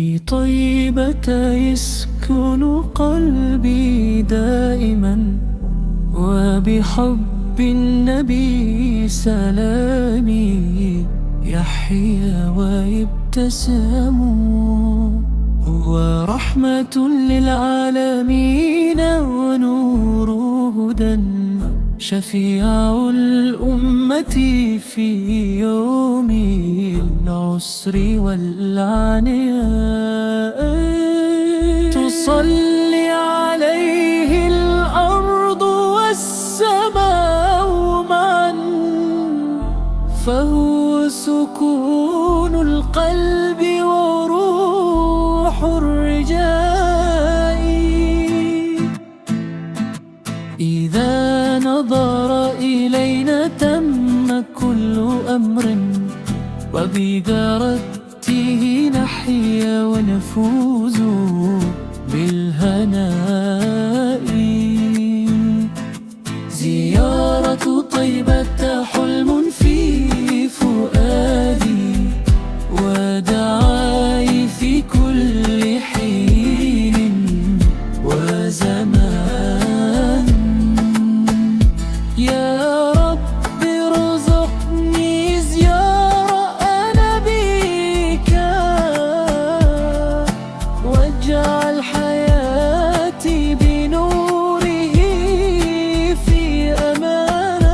في طيبة يسكن قلبي دائما، وبحب النبي سلامي يحيا ويبتسم. هو رحمة للعالمين ونور هدى، شفيع الأمة في يوم العسر والعناء. تصلي عليه الأرض والسماء معا، فهو سكون القلب وروح الرجاء. إذا نظر إلينا تم كل أمر، وبجارته نحيا ونفوز بالهناء. زيارة طيبة حلم في فؤادي، ودعائي في كل حين وزمان. يا رب ارزقني زيارة نبيك، واجعل حياتي بنوره في أماني.